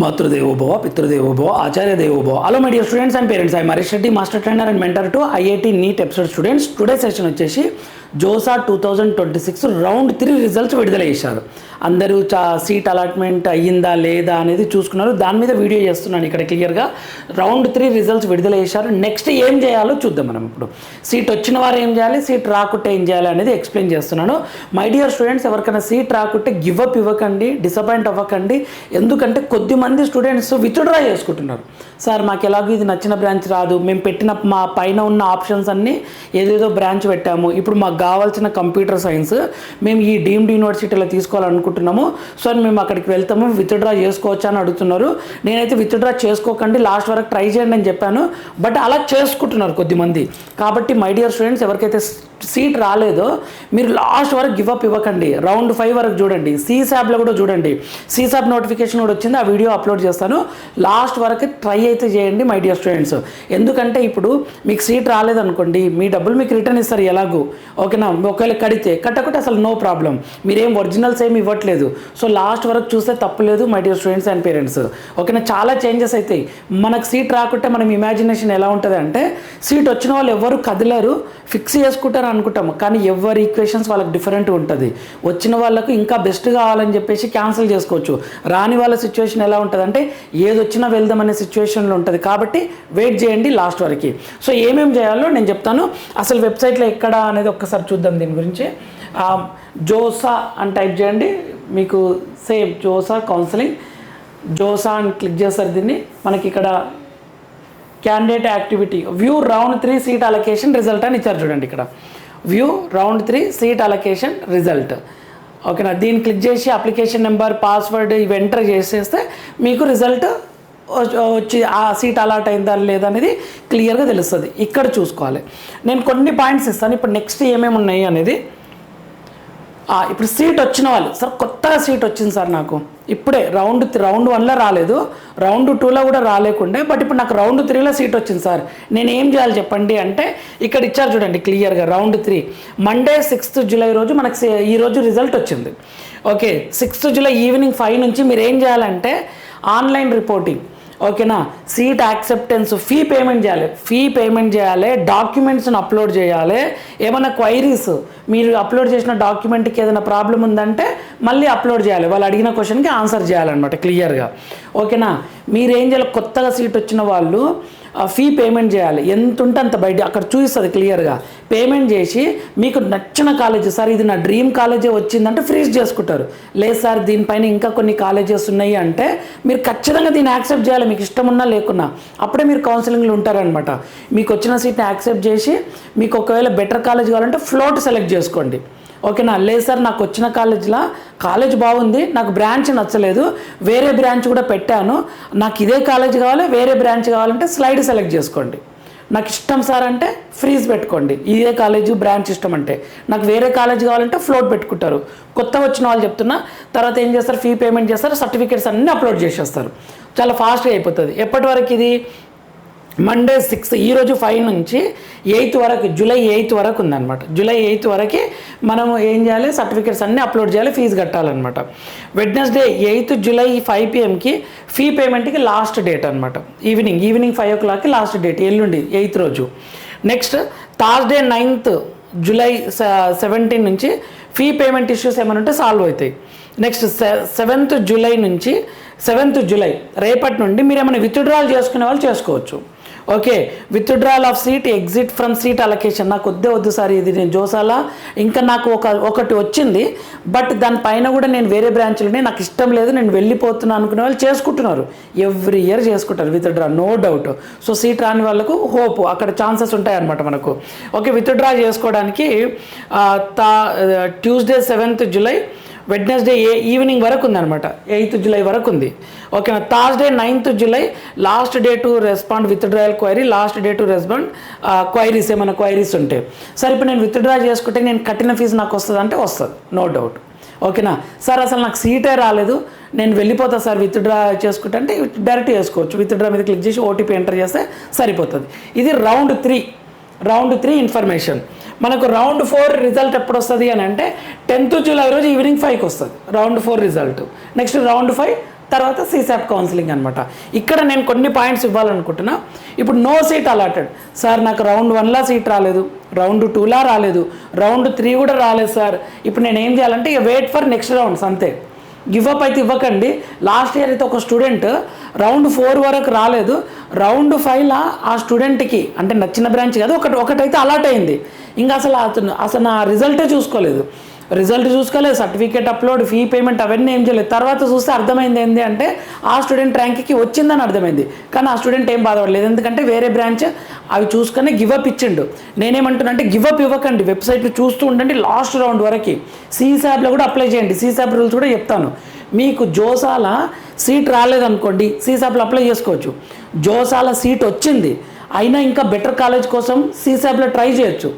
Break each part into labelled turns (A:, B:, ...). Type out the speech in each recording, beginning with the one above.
A: మాతృదేవో భవ పితృదేవో భవ ఆచార్య దేవో భవ. Hello my dear students and parents, I Mahesh Reddy, master trainer and mentor to IIT NEET episode students. Today session వచ్చేసి JoSAA 2026 round 3 results విడుదల చేశారు. అందరూ సీట్ అలాట్మెంట్ అయ్యిందా లేదా అనేది చూసుకున్నారు. దాని మీద వీడియో చేస్తున్నాను ఇక్కడ క్లియర్గా. రౌండ్ 3 రిజల్ట్స్ విడుదల చేశారు. నెక్స్ట్ ఏం చేయాలో చూద్దాం మనం. ఇప్పుడు సీట్ వచ్చిన వారు ఏం చేయాలి, సీట్ రాకుంటే ఏం చేయాలి అనేది ఎక్స్ప్లెయిన్ చేస్తున్నాను. మై డియర్ స్టూడెంట్స్, ఎవరికైనా సీట్ రాకుంటే గివ్ అప్ ఇవ్వకండి, డిసప్పాయింట్ అవ్వకండి. ఎందుకంటే కొద్దిమంది స్టూడెంట్స్ విత్డ్రా చేసుకుంటున్నారు. సార్ మాకు ఎలాగో ఇది నచ్చిన బ్రాంచ్ రాదు, మేము పెట్టిన మా పైన ఉన్న ఆప్షన్స్ అన్నీ ఏదేదో బ్రాంచ్ పెట్టాము, ఇప్పుడు మాకు కావాల్సిన కంప్యూటర్ సైన్స్ మేము ఈ డీమ్డ్ యూనివర్సిటీలో తీసుకోవాలనుకుంటున్నాము, సో మేము అక్కడికి వెళ్తాము, విత్డ్రా చేసుకోవచ్చా అని అడుగుతున్నారు. నేనైతే విత్డ్రా చేసుకోకండి, లాస్ట్ వరకు ట్రై చేయండి అని చెప్పాను. బట్ అలా చేసుకుంటున్నారు కొద్దిమంది. కాబట్టి మై డియర్ స్టూడెంట్స్, ఎవరికైతే సీట్ రాలేదో మీరు లాస్ట్ వరకు గివ్ అప్ ఇవ్వకండి. రౌండ్ 5 వరకు చూడండి, సీసాబ్లో కూడా చూడండి. సీసాబ్ నోటిఫికేషన్ కూడా వచ్చింది, ఆ వీడియో అప్లోడ్ చేస్తాను. లాస్ట్ వరకు ట్రై అయితే చేయండి మై డియర్ స్టూడెంట్స్. ఎందుకంటే ఇప్పుడు మీకు సీట్ రాలేదనుకోండి, మీ డబ్బులు మీకు రిటర్న్ ఇస్తారు ఎలాగో, ఓకేనా. ఒకవేళ కట్టకుంటే అసలు నో ప్రాబ్లం, మీరేం ఒరిజినల్స్ ఏమి ఇవ్వట్లేదు. సో లాస్ట్ వరకు చూస్తే తప్పులేదు my dear students and parents, ఓకేనా. చాలా చేంజెస్ అవుతాయి. మనకు సీట్ రాకుంటే మనం ఇమాజినేషన్ ఎలా ఉంటుంది అంటే, సీట్ వచ్చిన వాళ్ళు ఎవరు కదిలేరు, ఫిక్స్ చేసుకుంటారు అనుకుంటాము, కానీ ఎవరి ఈక్వేషన్స్ వాళ్ళకి డిఫరెంట్ ఉంటుంది. వచ్చిన వాళ్ళకు ఇంకా బెస్ట్ కావాలని చెప్పేసి క్యాన్సిల్ చేసుకోవచ్చు. రాని వాళ్ళ సిచ్యువేషన్ ఎలా ఉంటుంది అంటే, ఏది వచ్చినా వెళ్దామనే సిచ్యువేషన్లో ఉంటుంది. కాబట్టి వెయిట్ చేయండి లాస్ట్ వరకు. సో ఏమేమి చేయాలో నేను చెప్తాను. అసలు వెబ్సైట్లో ఎక్కడ అనేది ఒక్కసారి చూద్దాం. దీని గురించి జోసా అని టైప్ చేయండి, మీకు సేమ్ జోసా కౌన్సిలింగ్, జోసా అని క్లిక్ చేస్తారు. దీన్ని మనకి ఇక్కడ candidate activity view round 3 seat allocation result అని ఇచ్చారు చూడండి. ఇక్కడ view round 3 seat allocation result, ఓకేనా. దీన్ని క్లిక్ చేసి అప్లికేషన్ నెంబర్, పాస్వర్డ్ ఇవి ఎంటర్ చేసేస్తే మీకు రిజల్ట్ వచ్చి ఆ సీట్ అలాట్ అయిందా లేదా అనేది క్లియర్గా తెలుస్తుంది. ఇక్కడ చూసుకోవాలి. నేను కొన్ని పాయింట్స్ ఇస్తాను. ఇప్పుడు నెక్స్ట్ ఏమేమి ఉన్నాయి అనేది. ఇప్పుడు సీట్ వచ్చిన వాళ్ళు, సార్ కొత్తగా సీట్ వచ్చింది సార్ నాకు ఇప్పుడే, రౌండ్ 1లో రాలేదు, రౌండ్ 2లో కూడా రాలేకుండే, బట్ ఇప్పుడు నాకు రౌండ్ 3లో సీట్ వచ్చింది సార్, నేను ఏం చేయాలి చెప్పండి అంటే, ఇక్కడ ఇచ్చారు చూడండి క్లియర్గా. రౌండ్ 3 మండే 6th జూలై రోజు మనకు ఈరోజు రిజల్ట్ వచ్చింది. ఓకే, 6th జూలై ఈవినింగ్ 5 నుంచి మీరు ఏం చేయాలంటే ఆన్లైన్ రిపోర్టింగ్, ఓకేనా. సీట్ యాక్సెప్టెన్స్, ఫీ పేమెంట్ చేయాలి, డాక్యుమెంట్స్ని అప్లోడ్ చేయాలి. ఏమైనా క్వైరీస్, మీరు అప్లోడ్ చేసిన డాక్యుమెంట్కి ఏదైనా ప్రాబ్లం ఉందంటే మళ్ళీ అప్లోడ్ చేయాలి, వాళ్ళు అడిగిన క్వశ్చన్కి ఆన్సర్ చేయాలన్నమాట క్లియర్గా, ఓకేనా. మీరు ఏం చేయాలి, కొత్తగా సీట్ వచ్చిన వాళ్ళు ఫీ పేమెంట్ చేయాలి. ఎంత ఉంటే అంత బయట అక్కడ చూపిస్తుంది క్లియర్గా. పేమెంట్ చేసి మీకు నచ్చిన కాలేజ్, సార్ ఇది నా డ్రీమ్ కాలేజే వచ్చిందంటే ఫ్రీజ్ చేసుకుంటారు. లేదు సార్ దీనిపైన ఇంకా కొన్ని కాలేజెస్ ఉన్నాయి అంటే మీరు ఖచ్చితంగా దీన్ని యాక్సెప్ట్ చేయాలి, మీకు ఇష్టం ఉన్నా లేకున్నా. అప్పుడే మీరు కౌన్సిలింగ్లో ఉంటారనమాట. మీకు వచ్చిన సీట్ని యాక్సెప్ట్ చేసి, మీకు ఒకవేళ బెటర్ కాలేజ్ కావాలంటే ఫ్లోట్ సెలెక్ట్ చేసుకోండి, ఓకేనా. లేదు సార్ నాకు వచ్చిన కాలేజ్ బాగుంది, నాకు బ్రాంచ్ నచ్చలేదు, వేరే బ్రాంచ్ కూడా పెట్టాను, నాకు ఇదే కాలేజ్ కావాలి, వేరే బ్రాంచ్ కావాలంటే స్లైడ్ సెలెక్ట్ చేసుకోండి. నాకు ఇష్టం సార్ అంటే ఫ్రీజ్ పెట్టుకోండి, ఇదే కాలేజు బ్రాంచ్ ఇష్టం అంటే. నాకు వేరే కాలేజ్ కావాలంటే ఫ్లోట్ పెట్టుకుంటారు. కొత్తగా వచ్చిన వాళ్ళు చెప్తున్నా. తర్వాత ఏం చేస్తారు, ఫీ పేమెంట్ చేస్తారు, సర్టిఫికేట్స్ అన్నీ అప్లోడ్ చేసేస్తారు. చాలా ఫాస్ట్గా అయిపోతుంది. ఎప్పటి వరకు ఇది, మండే 6 ఈరోజు 5 నుంచి 8 వరకు, జూలై 8 వరకు ఉందన్నమాట. జూలై 8 వరకు మనం ఏం చేయాలి, సర్టిఫికేట్స్ అన్నీ అప్లోడ్ చేయాలి, ఫీజు కట్టాలన్నమాట. వెడ్నెస్డే 8 జూలై 5 PM ఫీ పేమెంట్కి లాస్ట్ డేట్ అనమాట. ఈవినింగ్ 5 o'clockకి లాస్ట్ డేట్, ఎల్లుండి 8th రోజు. నెక్స్ట్ థర్స్డే 9th జూలై 17 నుంచి ఫీ పేమెంట్ ఇష్యూస్ ఏమైనా ఉంటే సాల్వ్ అవుతాయి. నెక్స్ట్ 7th జూలై రేపటి నుండి మీరు ఏమైనా విత్డ్రాల్ చేసుకునే వాళ్ళు చేసుకోవచ్చు. Okay, withdrawal of seat, exit from seat allocation. నాకు వద్దు సార్ ఇది నేను జోసాలా, ఇంకా నాకు ఒకటి వచ్చింది, బట్ దానిపైన కూడా నేను వేరే బ్రాంచ్లోనే, నాకు ఇష్టం లేదు, నేను వెళ్ళిపోతున్నాను అనుకునే వాళ్ళు చేసుకుంటున్నారు. ఎవ్రీ ఇయర్ చేసుకుంటారు withdraw, no doubt. So seat రాని వాళ్ళకు హోప్, అక్కడ ఛాన్సెస్ ఉంటాయన్నమాట మనకు. ఓకే, విత్డ్రా చేసుకోవడానికి Tuesday 7th July, Wednesday evening వరకు ఉందన్నమాట, 8th జూలై వరకు ఉంది, ఓకేనా. Thursday 9th July last day to respond withdrawal query, last day to respond queries, ఏమైనా క్వైరీస్ ఉంటే. సార్ ఇప్పుడు నేను విత్డ్రా చేసుకుంటే నేను కట్టిన ఫీజు నాకు వస్తుంది అంటే వస్తుంది, నో డౌట్, ఓకేనా. సార్ అసలు నాకు సీటే రాలేదు, నేను వెళ్ళిపోతా సార్ విత్డ్రా చేసుకుంటే అంటే డైరెక్ట్ చేసుకోవచ్చు. విత్డ్రా మీద క్లిక్ చేసి ఓటీపీ ఎంటర్ చేస్తే సరిపోతుంది. ఇది రౌండ్ 3 ఇన్ఫర్మేషన్. మనకు రౌండ్ 4 రిజల్ట్ ఎప్పుడు వస్తుంది అని అంటే 10th జూలై రోజు ఈవినింగ్ 5కి వస్తుంది రౌండ్ 4 రిజల్ట్. నెక్స్ట్ రౌండ్ 5 తర్వాత సీసాప్ కౌన్సిలింగ్ అనమాట. ఇక్కడ నేను కొన్ని పాయింట్స్ ఇవ్వాలనుకుంటున్నా. ఇప్పుడు నో సీట్ అలాటెడ్ సార్, నాకు రౌండ్ 1లా సీట్ రాలేదు, రౌండ్ 2లా రాలేదు, రౌండ్ 3 కూడా రాలేదు సార్, ఇప్పుడు నేను ఏం చేయాలంటే ఇక వెయిట్ ఫర్ నెక్స్ట్ రౌండ్స్ అంతే. గివప్ అయితే ఇవ్వకండి. లాస్ట్ ఇయర్ అయితే ఒక స్టూడెంట్ రౌండ్ 4 వరకు రాలేదు, రౌండ్ 5లా ఆ స్టూడెంట్కి అంటే నచ్చిన బ్రాంచ్ కాదు ఒకటైతే అలాట్ అయింది. ఇంకా అసలు నా రిజల్టే చూసుకోలేదు, సర్టిఫికేట్ అప్లోడ్, ఫీ పేమెంట్ అవన్నీ ఏం చేయలేదు. తర్వాత చూస్తే అర్థమైంది ఏంటి అంటే ఆ స్టూడెంట్ ర్యాంక్కి వచ్చిందని అర్థమైంది. కానీ ఆ స్టూడెంట్ ఏం బాధపడలేదు, ఎందుకంటే వేరే బ్రాంచ్ అవి చూసుకొని గివప్ ఇచ్చిండు. నేనేమంటున్నా అంటే గివప్ ఇవ్వకండి, వెబ్సైట్లో చూస్తూ ఉండండి లాస్ట్ రౌండ్ వరకు. సీసాప్లో కూడా అప్లై చేయండి, సీసాప్ రూల్స్ కూడా చెప్తాను. మీకు జోసాల సీట్ రాలేదనుకోండి, సీసాప్లో అప్లై చేసుకోవచ్చు. జోసాల సీట్ వచ్చింది అయినా ఇంకా బెటర్ కాలేజ్ కోసం సీసాప్లో ట్రై చేయొచ్చు.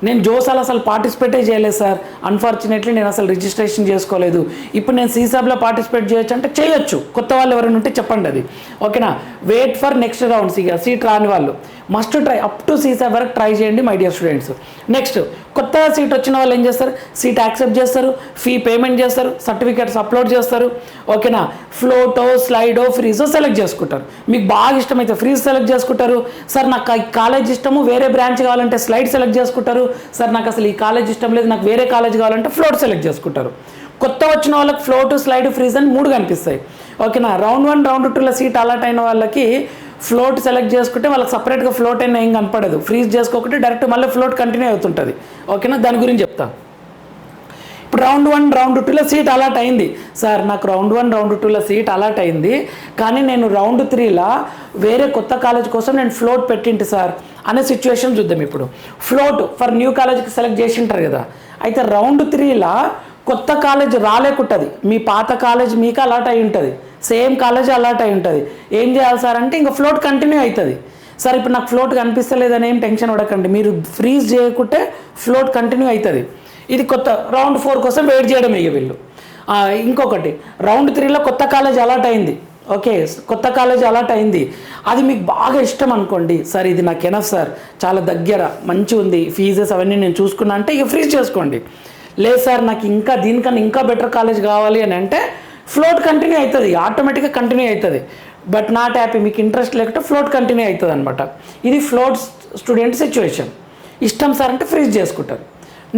A: నేను జోసాలు అసలు పార్టిసిపేటే చేయలేదు సార్, అన్ఫార్చునేట్లీ నేను అసలు రిజిస్ట్రేషన్ చేసుకోలేదు, ఇప్పుడు నేను సీసాబ్లో పార్టిసిపేట్ చేయొచ్చు అంటే చేయొచ్చు. కొత్త వాళ్ళు ఎవరైనా ఉంటే చెప్పండి అది, ఓకేనా. Wait for next rounds. ఇక సీట్ రాని వాళ్ళు must try, up to CSAB వరకు ట్రై చేయండి మై డియర్ స్టూడెంట్స్. నెక్స్ట్ కొత్తగా సీట్ వచ్చిన వాళ్ళు ఏం చేస్తారు, సీట్ యాక్సెప్ట్ చేస్తారు, ఫీ పేమెంట్ చేస్తారు, సర్టిఫికేట్స్ అప్లోడ్ చేస్తారు, ఓకేనా. ఫ్లోటో, స్లైడో, ఫ్రీజో సెలెక్ట్ చేసుకుంటారు. మీకు బాగా ఇష్టమైతే ఫ్రీజ్ సెలెక్ట్ చేసుకుంటారు. సార్ నాకు ఈ కాలేజ్ ఇష్టము, వేరే బ్రాంచ్ కావాలంటే స్లైడ్ సెలెక్ట్ చేసుకుంటారు. సార్ నాకు అసలు ఈ కాలేజ్ ఇష్టం లేదు, నాకు వేరే కాలేజ్ కావాలంటే ఫ్లోట్ సెలెక్ట్ చేసుకుంటారు. కొత్త వచ్చిన వాళ్ళకి ఫ్లోట్, స్లైడ్, ఫ్రీజ్ అని 3 కనిపిస్తాయి, ఓకేనా. రౌండ్ 1, రౌండ్ 2లో సీట్ అలాట్ అయిన వాళ్ళకి ఫ్లోట్ సెలెక్ట్ చేసుకుంటే వాళ్ళకి సపరేట్గా ఫ్లోట్ అయినా ఏం కనపడదు, ఫ్రీజ్ చేసుకోకుంటే డైరెక్ట్ మళ్ళీ ఫ్లోట్ కంటిన్యూ అవుతుంటుంది, ఓకేనా. దాని గురించి చెప్తాను. ఇప్పుడు రౌండ్ 1, రౌండ్ 2లో సీట్ అలాట్ అయింది. సార్ నాకు రౌండ్ 1, రౌండ్ 2లో సీట్ అలాట్ అయింది, కానీ నేను రౌండ్ 3లా వేరే కొత్త కాలేజ్ కోసం నేను ఫ్లోట్ పెట్టింటి సార్ అనే సిచ్యువేషన్ చూద్దాం. ఇప్పుడు ఫ్లోట్ ఫర్ న్యూ కాలేజ్కి సెలెక్ట్ చేసి ఉంటారు కదా, అయితే రౌండ్ 3లా కొత్త కాలేజ్ రాలేకుంటుంది, మీ పాత కాలేజ్ మీకు అలాట్ అయి ఉంటుంది, సేమ్ కాలేజ్ అలాట్ అయి ఉంటుంది. ఏం చేయాలి సార్ అంటే ఇంకా ఫ్లోట్ కంటిన్యూ అవుతుంది. సార్ ఇప్పుడు నాకు ఫ్లోట్ కనిపిస్తలేదని ఏం టెన్షన్ పడకండి, మీరు ఫ్రీజ్ చేయకుంటే ఫ్లోట్ కంటిన్యూ అవుతుంది. ఇది కొత్త రౌండ్ 4 కోసం వెయిట్ చేయడం ఇక వీళ్ళు. ఇంకొకటి రౌండ్ 3లో కొత్త కాలేజ్ అలాట్ అయింది, ఓకే, కొత్త కాలేజ్ అలాట్ అయింది, అది మీకు బాగా ఇష్టం అనుకోండి. సార్ ఇది నాకు ఎనఫ్ సార్, చాలా దగ్గర మంచి ఉంది, ఫీజెస్ అవన్నీ నేను చూసుకున్నా అంటే ఇక ఫ్రీజ్ చేసుకోండి. లేదు సార్ నాకు ఇంకా దీనికన్నా ఇంకా బెటర్ కాలేజ్ కావాలి అని అంటే ఫ్లోట్ కంటిన్యూ అవుతుంది, ఆటోమేటిక్గా కంటిన్యూ అవుతుంది. బట్ నాట్ హ్యాపీ, మీకు ఇంట్రెస్ట్ లేకపోతే ఫ్లోట్ కంటిన్యూ అవుతుంది అనమాట. ఇది ఫ్లోట్ స్టూడెంట్ సిచ్యువేషన్. ఇష్టం సార్ అంటే ఫ్రీజ్ చేసుకుంటారు.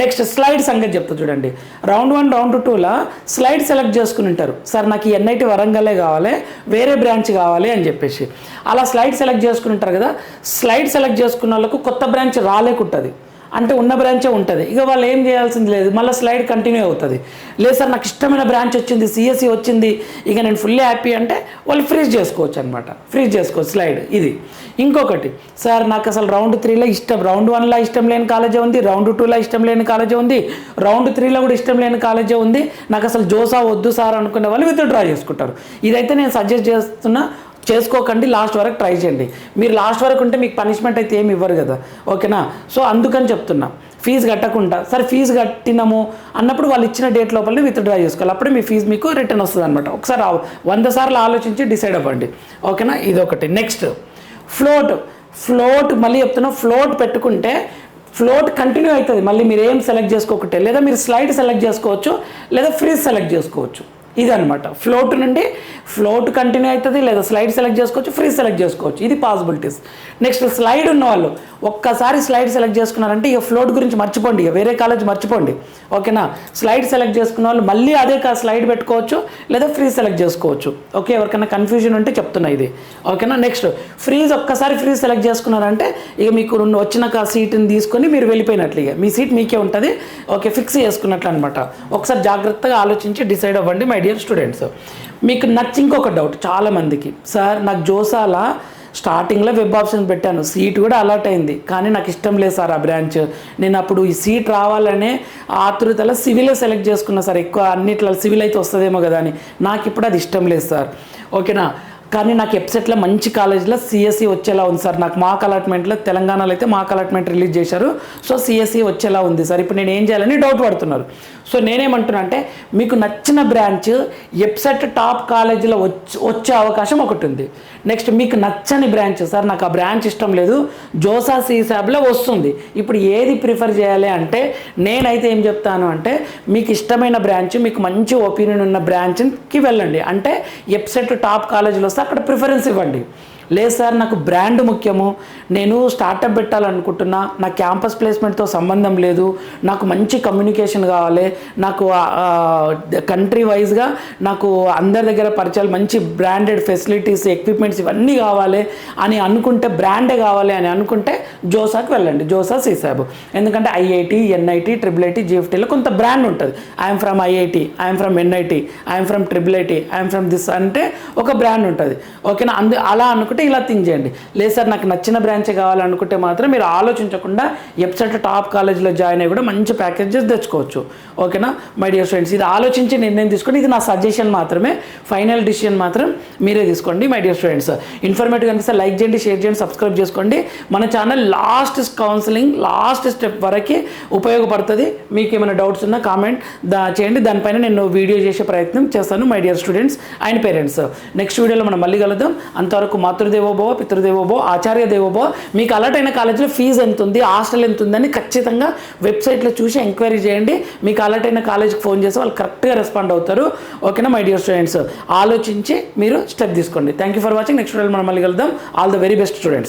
A: నెక్స్ట్ స్లైడ్ సంగతి చెప్తా చూడండి. రౌండ్ 1, రౌండ్ 2లా స్లైడ్ సెలెక్ట్ చేసుకుని ఉంటారు. సార్ నాకు ఈ ఎన్ఐటి వరంగలే కావాలి, వేరే బ్రాంచ్ కావాలి అని చెప్పేసి అలా స్లైడ్ సెలెక్ట్ చేసుకుని ఉంటారు కదా. స్లైడ్ సెలెక్ట్ చేసుకున్న వాళ్ళకు కొత్త బ్రాంచ్ రాలేకుంటుంది, అంటే ఉన్న బ్రాంచే ఉంటుంది. ఇక వాళ్ళు ఏం చేయాల్సింది లేదు, మళ్ళీ స్లైడ్ కంటిన్యూ అవుతుంది. లేదు సార్ నాకు ఇష్టమైన బ్రాంచ్ వచ్చింది, సిఎస్సి వచ్చింది, ఇక నేను ఫుల్లీ హ్యాపీ అంటే వాళ్ళు ఫ్రీజ్ చేసుకోవచ్చు అనమాట, ఫ్రీజ్ చేసుకోవచ్చు స్లైడ్. ఇది ఇంకొకటి, సార్ నాకు అసలు రౌండ్ 3లో ఇష్టం, రౌండ్ 1లో ఇష్టం లేని కాలేజే ఉంది, రౌండ్ 2లో ఇష్టం లేని కాలేజే ఉంది, రౌండ్ 3లో కూడా ఇష్టం లేని కాలేజే ఉంది, నాకు అసలు జోసా వద్దు సార్ అనుకునే వాళ్ళు విత్డ్రా చేసుకుంటారు. ఇదైతే నేను సజెస్ట్ చేస్తున్నా, చేసుకోకండి, లాస్ట్ వరకు ట్రై చేయండి. మీరు లాస్ట్ వరకు ఉంటే మీకు పనిష్మెంట్ అయితే ఏమి ఇవ్వరు కదా, ఓకేనా. సో అందుకని చెప్తున్నా, ఫీజు కట్టకుండా సరే ఫీజు కట్టినాము అన్నప్పుడు వాళ్ళు ఇచ్చిన డేట్ లోపలనే విత్డ్రా చేసుకోవాలి, అప్పుడే మీ ఫీజు మీకు రిటర్న్ వస్తుంది అనమాట. ఒకసారి 100 సార్లు ఆలోచించి డిసైడ్ అవ్వండి, ఓకేనా. ఇదొకటి. నెక్స్ట్ ఫ్లోట్ మళ్ళీ చెప్తున్నా, ఫ్లోట్ పెట్టుకుంటే ఫ్లోట్ కంటిన్యూ అవుతుంది, మళ్ళీ మీరు ఏం సెలెక్ట్ చేసుకోకుంటే, లేదా మీరు స్లైడ్ సెలెక్ట్ చేసుకోవచ్చు, లేదా ఫ్రీజ్ సెలెక్ట్ చేసుకోవచ్చు. ఇదనమాట ఫ్లోట్ నుండి ఫ్లోట్ కంటిన్యూ అవుతుంది, లేదా స్లైడ్ సెలెక్ట్ చేసుకోవచ్చు, ఫ్రీ సెలెక్ట్ చేసుకోవచ్చు. ఇది పాసిబిలిటీస్. నెక్స్ట్ స్లైడ్ ఉన్న వాళ్ళు ఒక్కసారి స్లైడ్ సెలెక్ట్ చేసుకున్నారంటే ఇక ఫ్లోట్ గురించి మర్చిపోండి, ఇక వేరే కాలేజ్ మర్చిపోండి, ఓకేనా. స్లైడ్ సెలెక్ట్ చేసుకున్న వాళ్ళు మళ్ళీ అదే స్లైడ్ పెట్టుకోవచ్చు, లేదా ఫ్రీ సెలెక్ట్ చేసుకోవచ్చు. ఓకే, ఎవరికైనా కన్ఫ్యూజన్ ఉంటే చెప్తున్నా ఇది, ఓకేనా. నెక్స్ట్ ఫ్రీజ్ ఒక్కసారి ఫ్రీజ్ సెలెక్ట్ చేసుకున్నారంటే ఇక మీకు వచ్చిన సీట్ని తీసుకొని మీరు వెళ్ళిపోయినట్లు, ఇక మీ సీట్ మీకే ఉంటుంది, ఓకే, ఫిక్స్ చేసుకున్నట్లు అనమాట. ఒకసారి జాగ్రత్తగా ఆలోచించి డిసైడ్ అవ్వండి మై డియర్ స్టూడెంట్స్. మీకు ఇంకొక డౌట్ చాలామందికి, సార్ నాకు జోసాల స్టార్టింగ్లో వెబ్ ఆప్షన్స్ పెట్టాను, సీట్ కూడా అలాట్ అయింది, కానీ నాకు ఇష్టం లేదు సార్ ఆ బ్రాంచ్, నేను అప్పుడు ఈ సీట్ రావాలనే ఆతృతలో సివిలే సెలెక్ట్ చేసుకున్నా సార్, ఎక్కువ అన్నిట్లో సివిల్ అయితే వస్తుందేమో కదా అని, నాకు ఇప్పుడు అది ఇష్టం లేదు సార్, ఓకేనా. కానీ నాకు ఎప్సెట్లో మంచి కాలేజ్లో సిఎస్సి వచ్చేలా ఉంది సార్. నాకు మాక్ అలాట్మెంట్లో తెలంగాణలో అయితే మాక్ అలాట్మెంట్ రిలీజ్ చేశారు. సో సిఎస్సి వచ్చేలా ఉంది సార్. ఇప్పుడు నేను ఏం చేయాలని డౌట్ పడుతున్నారు. సో నేనేమంటున్నా అంటే మీకు నచ్చిన బ్రాంచ్ ఎప్సెట్ టాప్ కాలేజీలో వచ్చే అవకాశం ఒకటి ఉంది. నెక్స్ట్ మీకు నచ్చని బ్రాంచ్ సార్ నాకు ఆ బ్రాంచ్ ఇష్టం లేదు, జోసా సిసాబ్లో వస్తుంది. ఇప్పుడు ఏది ప్రిఫర్ చేయాలి అంటే నేనైతే ఏం చెప్తాను అంటే మీకు ఇష్టమైన బ్రాంచ్, మీకు మంచి ఒపీనియన్ ఉన్న బ్రాంచ్కి వెళ్ళండి. అంటే ఎప్సెట్ టాప్ కాలేజీలో వస్తే అక్కడ ప్రిఫరెన్స్ ఇవ్వండి. లేదు సార్ నాకు బ్రాండ్ ముఖ్యము, నేను స్టార్టప్ పెట్టాలనుకుంటున్నా, నా క్యాంపస్ ప్లేస్మెంట్తో సంబంధం లేదు, నాకు మంచి కమ్యూనికేషన్ కావాలి, నాకు కంట్రీ వైజ్గా నాకు అందరి దగ్గర పరిచయాలు, మంచి బ్రాండెడ్ ఫెసిలిటీస్, ఎక్విప్మెంట్స్ ఇవన్నీ కావాలి అని అనుకుంటే, బ్రాండే కావాలి అని అనుకుంటే జోసాకి వెళ్ళండి, జోసా సిసాబ్. ఎందుకంటే ఐఐటి, ఎన్ఐటి, ట్రిపుల్ ఐటి, జిఎఫ్టీలో కొంత బ్రాండ్ ఉంటుంది. I'm from IIT, I'm from NIT, I'm from triple IT, I'm from this అంటే ఒక బ్రాండ్ ఉంటుంది. ఓకేనా? అలా అనుకుంటే ఇలా థింక్ చేయండి. లేదు సార్ నాకు నచ్చిన బ్రాంచ్ కావాలనుకుంటే మాత్రం మీరు ఆలోచించకుండా ఎప్సెట్ టాప్ కాలేజ్లో జాయిన్ అయ్యి కూడా మంచి ప్యాకేజెస్ తెచ్చుకోవచ్చు. ఓకేనా మై డియర్ ఫ్రెండ్స్? ఇది ఆలోచించి నిర్ణయం తీసుకోండి. ఇది నా సజెషన్ మాత్రమే, ఫైనల్ డిసిషన్ మాత్రం మీరే తీసుకోండి. మై డియర్ ఫ్రెండ్స్, ఇన్ఫర్మేటివ్ కనిపిస్తే లైక్ చేయండి, షేర్ చేయండి, సబ్స్క్రైబ్ చేసుకోండి. మన channel last counselling, last step వరకు ఉపయోగపడుతుంది. మీకు ఏమైనా డౌట్స్ ఉన్నా కామెంట్ చేయండి, దానిపైన నేను వీడియో చేసే ప్రయత్నం చేస్తాను. My dear students and parents, next వీడియోలో మనం మళ్ళీ కలుద్దాం. అంతవరకు మాతృదేవోభవ, పితృదేవోభవ, ఆచార్య దేవోభవ. మీకు అలర్ట్ అయిన కాలేజీలో ఫీజు ఎంత ఉంది, హాస్టల్ ఎంత ఉందని ఖచ్చితంగా వెబ్సైట్లో చూసి ఎంక్వైరీ చేయండి. మీకు అలర్ట్ అయిన కాలేజీకి ఫోన్ చేసి వాళ్ళు కరెక్ట్గా రెస్పాండ్ అవుతారు. ఓకేనా మై డియర్ స్టూడెంట్స్? ఆలోచించి మీరు స్టెప్ తీసుకోండి. Thank you for watching. Next వీడియోలో మనం మళ్ళీ కలుద్దాం. All the very best students.